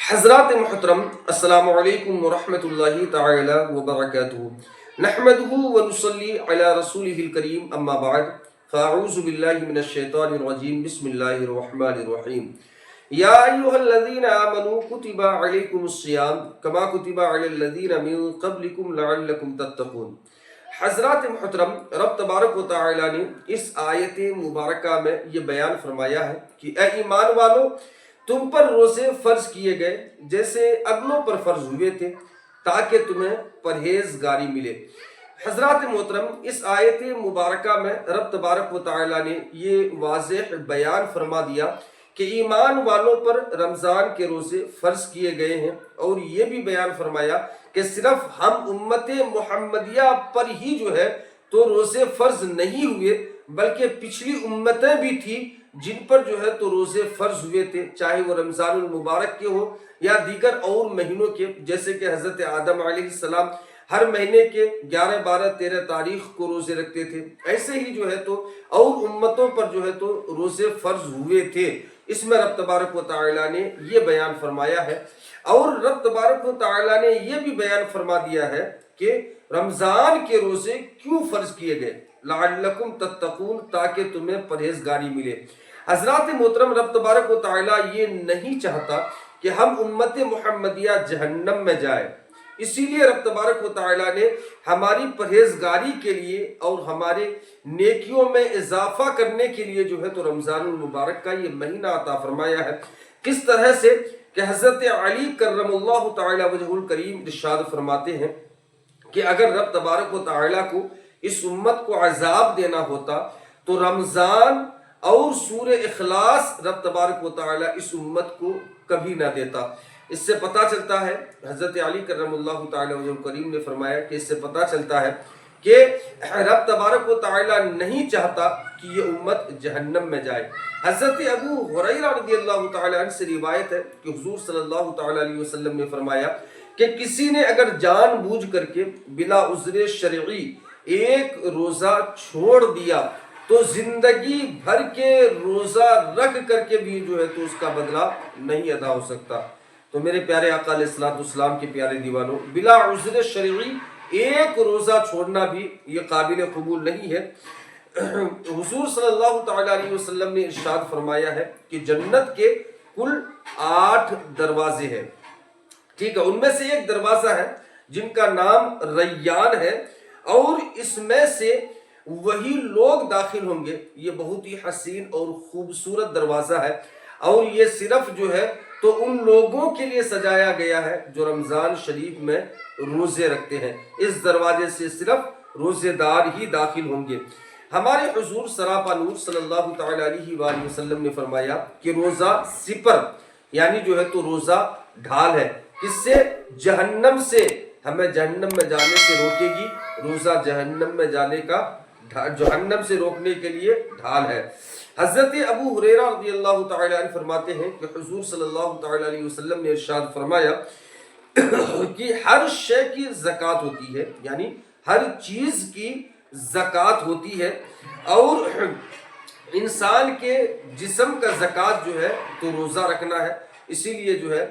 حضرات محترم، السلام علیکم ورحمۃ اللہ تعالی وبرکاتہ۔ نحمده ونصلی علی رسوله الکریم، اما بعد فاعوذ باللہ من الشیطان الرجیم، بسم اللہ الرحمن الرحیم۔ یا ایھا الذین آمنوا کتب علیکم الصیام کما کتب علی الذین من قبلکم لعلکم تتقون۔ حضرات محترم، رب تبارک و تعالی نے اس آیت مبارکہ میں یہ بیان فرمایا ہے کہ اے ایمان والو، تم پر روزے فرض کیے گئے جیسے اگلوں پر فرض ہوئے تھے تاکہ تمہیں پرہیزگاری ملے۔ حضرات محترم، اس آیت مبارکہ میں رب تبارک و تعالی نے یہ واضح بیان فرما دیا کہ ایمان والوں پر رمضان کے روزے فرض کیے گئے ہیں، اور یہ بھی بیان فرمایا کہ صرف ہم امت محمدیہ پر ہی جو ہے تو روزے فرض نہیں ہوئے، بلکہ پچھلی امتیں بھی تھیں جن پر جو ہے تو روزے فرض ہوئے تھے، چاہے وہ رمضان المبارک کے ہو یا دیگر اور مہینوں کے، جیسے کہ حضرت آدم علیہ السلام ہر مہینے کے 11، 12، 13 تاریخ کو روزے رکھتے تھے، ایسے ہی جو ہے تو اور امتوں پر جو ہے تو روزے فرض ہوئے تھے۔ اس میں رب تبارک و تعالی نے یہ بیان فرمایا ہے، اور رب تبارک و تعالی نے یہ بھی بیان فرما دیا ہے کہ رمضان کے روزے کیوں فرض کیے گئے، لعلکم تتقون، تاکہ تمہیں پرہیزگاری ملے۔ حضرات محترم، رب تبارک و تعالی یہ نہیں چاہتا کہ ہم امت محمدیہ جہنم میں جائے، اسی لیے رب تبارک و تعالی نے ہماری پرہیزگاری کے لیے اور ہمارے نیکیوں میں اضافہ کرنے کے لیے جو ہے تو رمضان المبارک کا یہ مہینہ عطا فرمایا ہے۔ کس طرح سے کہ حضرت علی کرم اللہ تعالی وجہ الکریم ارشاد فرماتے ہیں کہ اگر رب تبارک و تعالی کو اس امت کو عذاب دینا ہوتا تو رمضان اور سورہ اخلاص رب تبارک و تعالی اس امت کو کبھی نہ دیتا۔ اس سے پتہ چلتا ہے، حضرت علی کرم اللہ تعالی وجہ الکریم نے فرمایا کہ اس سے پتہ چلتا ہے کہ رب تبارک و تعالی نہیں چاہتا کہ یہ امت جہنم میں جائے۔ حضرت ابو ہریرہ رضی اللہ تعالی عنہ سے روایت ہے کہ حضور صلی اللہ تعالی علیہ وسلم نے فرمایا کہ کسی نے اگر جان بوجھ کر کے بلا عذر شرعی ایک روزہ چھوڑ دیا تو زندگی بھر کے روزہ رکھ کر کے بھی جو ہے تو اس کا بدلہ نہیں ادا ہو سکتا۔ تو میرے پیارے آقا علیہ الصلوۃ والسلام کے پیارے دیوانوں، بلا عذر شرعی ایک روزہ چھوڑنا بھی یہ قابل قبول نہیں ہے۔ حضور صلی اللہ تعالی علیہ وسلم نے ارشاد فرمایا ہے کہ جنت کے کل 8 دروازے ہیں، ٹھیک ہے، ان میں سے ایک دروازہ ہے جن کا نام ریان ہے، اور اس میں سے وہی لوگ داخل ہوں گے۔ یہ بہت ہی حسین اور خوبصورت دروازہ ہے، اور یہ صرف جو ہے تو ان لوگوں کے لیے سجایا گیا ہے جو رمضان شریف میں روزے رکھتے ہیں۔ اس دروازے سے صرف روزے دار ہی داخل ہوں گے۔ ہمارے حضور سراپا نور صلی اللہ تعالی علیہ وآلہ وسلم نے فرمایا کہ روزہ سپر یعنی جو ہے تو روزہ ڈھال ہے، کس سے؟ جہنم سے، ہمیں جہنم میں جانے سے روکے گی۔ روزہ جہنم میں جانے کا، جہنم سے روکنے کے لیے ڈھال ہے۔ حضرت ابو ہریرہ رضی اللہ تعالی عنہ فرماتے ہیں کہ حضور صلی اللہ تعالی علیہ وسلم نے ارشاد فرمایا کہ ہر شے کی زکوٰۃ ہوتی ہے، یعنی ہر چیز کی زکوٰۃ ہوتی ہے، اور انسان کے جسم کا زکوٰۃ جو ہے تو روزہ رکھنا ہے۔ اسی لیے جو ہے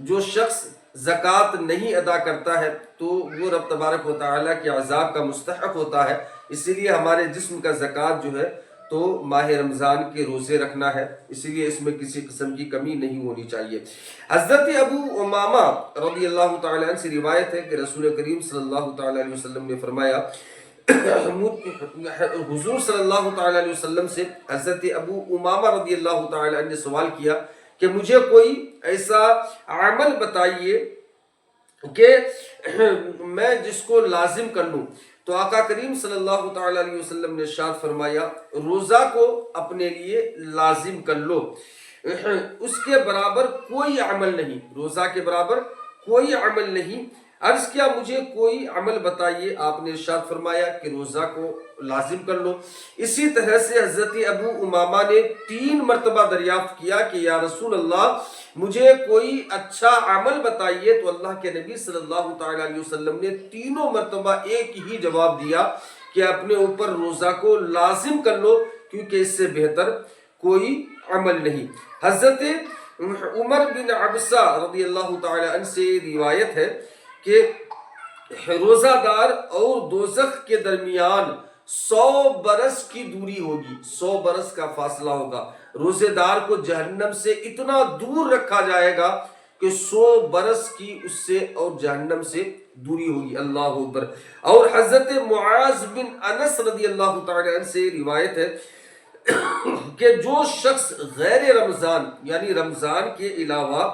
جو شخص زکوٰۃ نہیں ادا کرتا ہے تو وہ رب تبارک و تعالیٰ کے عذاب کا مستحق ہوتا ہے۔ اسی لیے ہمارے جسم کا زکوٰۃ جو ہے تو ماہ رمضان کے روزے رکھنا ہے، اسی لیے اس میں کسی قسم کی کمی نہیں ہونی چاہیے۔ حضرت ابو امامہ رضی اللہ تعالی عنہ سے روایت ہے کہ رسول کریم صلی اللہ تعالی علیہ وسلم نے فرمایا، حضور صلی اللہ تعالی علیہ وسلم سے حضرت ابو امامہ رضی اللہ تعالی عنہ نے سوال کیا کہ مجھے کوئی ایسا عمل بتائیے کہ میں جس کو لازم کر لوں۔ تو آقا کریم صلی اللہ تعالی علیہ وسلم نے ارشاد فرمایا، روزہ کو اپنے لیے لازم کر لو، اس کے برابر کوئی عمل نہیں، روزہ کے برابر کوئی عمل نہیں۔ عرض کیا مجھے کوئی عمل بتائیے، آپ نے ارشاد فرمایا کہ روزہ کو لازم کر لو۔ اسی طرح سے حضرت ابو امامہ نے 3 مرتبہ دریافت کیا کہ یا رسول اللہ مجھے کوئی اچھا عمل بتائیے، تو اللہ کے نبی صلی اللہ تعالی علیہ وسلم نے تینوں مرتبہ ایک ہی جواب دیا کہ اپنے اوپر روزہ کو لازم کر لو، کیونکہ اس سے بہتر کوئی عمل نہیں۔ حضرت عمر بن عبسہ رضی اللہ تعالی عنہ سے روایت ہے کہ روزہ دار اور دوزخ کے درمیان 100 برس کی دوری ہوگی، 100 برس کا فاصلہ ہوگا۔ روزے دار کو جہنم سے اتنا دور رکھا جائے گا کہ 100 برس کی اس سے اور جہنم سے دوری ہوگی۔ اللہ اکبر۔ اور حضرت معاذ بن انس رضی اللہ تعالی عنہ سے روایت ہے کہ جو شخص غیر رمضان یعنی رمضان کے علاوہ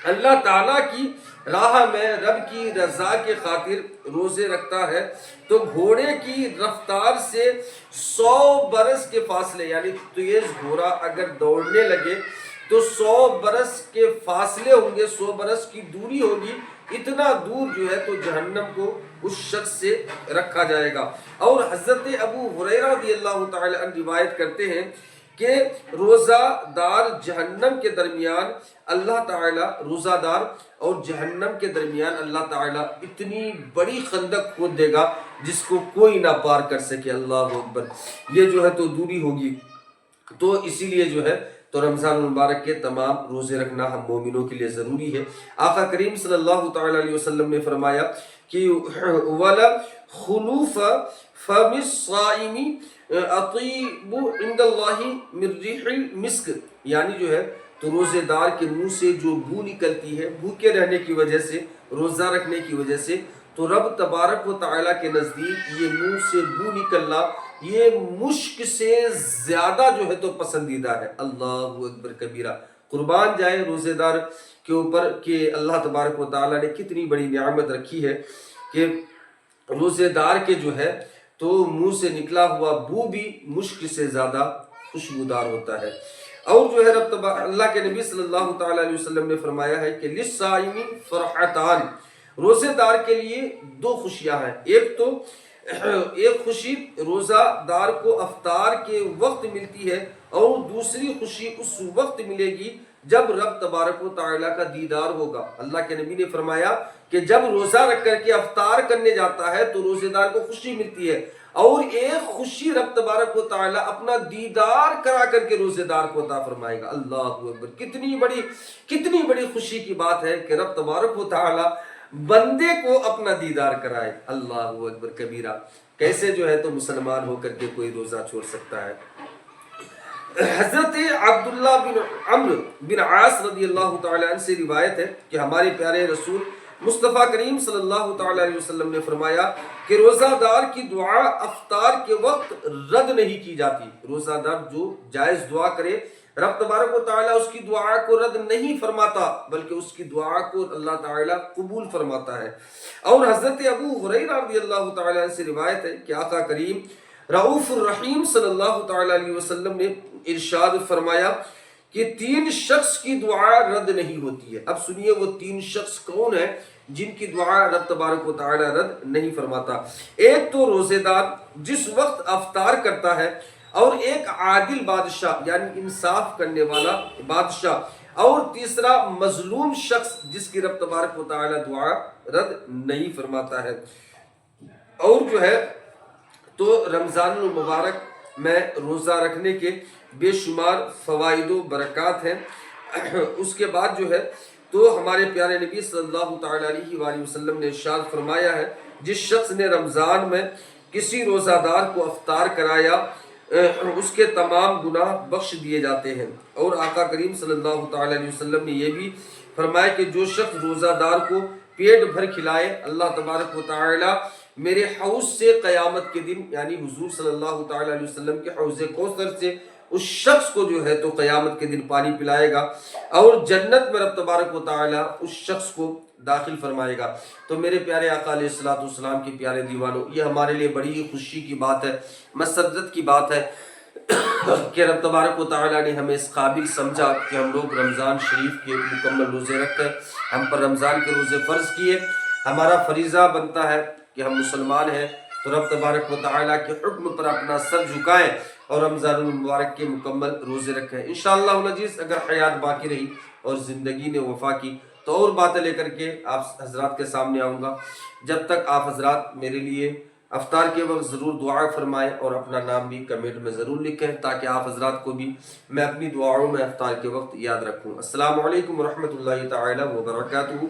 اللہ تعالیٰ کی راہ میں رب کی رضا کے خاطر روزے رکھتا ہے تو گھوڑے کی رفتار سے 100 برس کے فاصلے، یعنی تیز گھوڑا اگر دوڑنے لگے تو 100 برس کے فاصلے ہوں گے، 100 برس کی دوری ہوگی، اتنا دور جو ہے تو جہنم کو اس شخص سے رکھا جائے گا۔ اور حضرت ابو ہریرہ رضی اللہ تعالی عنہ روایت کرتے ہیں کہ روزہ دار جہنم کے درمیان اللہ تعالیٰ روزہ دار اور جہنم کے درمیان اللہ تعالیٰ اتنی بڑی خندق کھود دے گا جس کو کوئی نہ پار کر سکے۔ اللہ اکبر۔ یہ جو ہے تو دوری ہوگی، تو اسی لیے جو ہے تو رمضان المبارک کے تمام روزے رکھنا ہم مومنوں کے لیے ضروری ہے۔ آقا کریم صلی اللہ تعالی علیہ وسلم نے فرمایا کہ وَلَا خُلُوفَ فَمِ الصَّائِمِ اطیب عند اللہ من ریح المسک، یعنی جو ہے تو روزے دار کے منہ سے جو بو نکلتی ہے بھوکے رہنے کی وجہ سے، روزہ رکھنے کی وجہ سے، تو رب تبارک و تعالیٰ کے نزدیک یہ منہ سے بو نکلنا یہ مشک سے زیادہ جو ہے تو پسندیدہ ہے۔ اللہ اکبر کبیرہ۔ قربان جائے روزے دار کے اوپر کہ اللہ تبارک و تعالیٰ نے کتنی بڑی نعمت رکھی ہے کہ روزے دار کے جو ہے تو منہ سے نکلا ہوا بو بھی مشک سے زیادہ خوشبودار ہوتا ہے۔ اور جو ہے اللہ کے نبی صلی اللہ تعالی علیہ وسلم نے فرمایا ہے کہ للصائم فرحتان، روزے دار کے لیے 2 خوشیاں ہیں۔ ایک خوشی روزہ دار کو افطار کے وقت ملتی ہے اور دوسری خوشی اس وقت ملے گی جب رب تبارک و تعالیٰ کا دیدار ہوگا۔ اللہ کے نبی نے فرمایا کہ جب روزہ رکھ کر کے افطار کرنے جاتا ہے تو روزے دار کو خوشی ملتی ہے، اور ایک خوشی رب تبارک و تعالیٰ اپنا دیدار کرا کر کے روزے دار کو عطا فرمائے گا۔ اللہ اکبر۔ کتنی بڑی خوشی کی بات ہے کہ رب تبارک و تعالیٰ بندے کو اپنا دیدار کرائے۔ اللہ اکبر کبیرہ۔ کیسے جو ہے تو مسلمان ہو کر کے کوئی روزہ چھوڑ سکتا ہے؟ حضرت عبداللہ بن عمرو بن عاص رضی اللہ تعالی عنہ سے روایت ہے کہ ہمارے پیارے رسول مصطفیٰ کریم صلی اللہ تعالی علیہ وسلم نے فرمایا کہ روزہ دار کی دعا افطار کے وقت رد نہیں کی جاتی۔ روزہ دار جو جائز دعا کرے رب تبارک و تعالیٰ اس کی دعا کو رد نہیں فرماتا بلکہ اس کی دعا کو اللہ تعالیٰ قبول فرماتا ہے۔ اور حضرت ابو ہریرہ رضی اللہ تعالیٰ عنہ سے روایت ہے کہ آقا کریم رؤوف الرحیم صلی اللہ تعالیٰ علیہ وسلم نے ارشاد فرمایا کہ 3 شخص کی دعا رد نہیں ہوتی ہے۔ اب سنیے وہ 3 شخص کون ہیں جن کی دعا رب تبارک و تعالیٰ رد نہیں فرماتا۔ ایک تو روزے دار جس وقت افطار کرتا ہے، اور ایک عادل بادشاہ یعنی انصاف کرنے والا بادشاہ، اور تیسرا مظلوم شخص جس کی رب تبارک و تعالیٰ دعا رد نہیں فرماتا ہے۔ اور جو ہے تو رمضان المبارک میں روزہ رکھنے کے بے شمار فوائد و برکات ہیں۔ اس کے بعد جو ہے تو ہمارے پیارے نبی صلی اللہ تعالی علیہ وآلہ وسلم نے ارشاد فرمایا ہے جس شخص نے رمضان میں کسی روزہ دار کو افطار کرایا اس کے تمام گناہ بخش دیے جاتے ہیں۔ اور آقا کریم صلی اللہ تعالی علیہ وسلم نے یہ بھی فرمایا کہ جو شخص روزہ دار کو پیٹ بھر کھلائے اللہ تبارک و تعالی میرے حوض سے قیامت کے دن یعنی حضور صلی اللہ تعالی علیہ وسلم کے حوض کوثر سے اس شخص کو جو ہے تو قیامت کے دن پانی پلائے گا، اور جنت میں رب تبارک و تعالی اس شخص کو داخل فرمائے گا۔ تو میرے پیارے آقا علیہ الصلوۃ والسلام کے پیارے دیوانوں، یہ ہمارے لیے بڑی ہی خوشی کی بات ہے، مسرت کی بات ہے کہ رب تبارک و تعالی نے ہمیں اس قابل سمجھا کہ ہم لوگ رمضان شریف کے مکمل روزے رکھ کر ہم پر رمضان کے روزے فرض کیے۔ ہمارا فریضہ بنتا ہے کہ ہم مسلمان ہیں تو رب تبارک و تعالیٰ کے حکم پر اپنا سر جھکائیں اور رمضان المبارک کے مکمل روزے رکھیں۔ انشاءاللہ العزیز اگر حیات باقی رہی اور زندگی نے وفا کی تو اور باتیں لے کر کے آپ حضرات کے سامنے آؤں گا۔ جب تک آپ حضرات میرے لیے افطار کے وقت ضرور دعا فرمائیں اور اپنا نام بھی کمنٹ میں ضرور لکھیں تاکہ آپ حضرات کو بھی میں اپنی دعاؤں میں افطار کے وقت یاد رکھوں۔ السلام علیکم ورحمۃ اللہ تعالی وبرکاتہ۔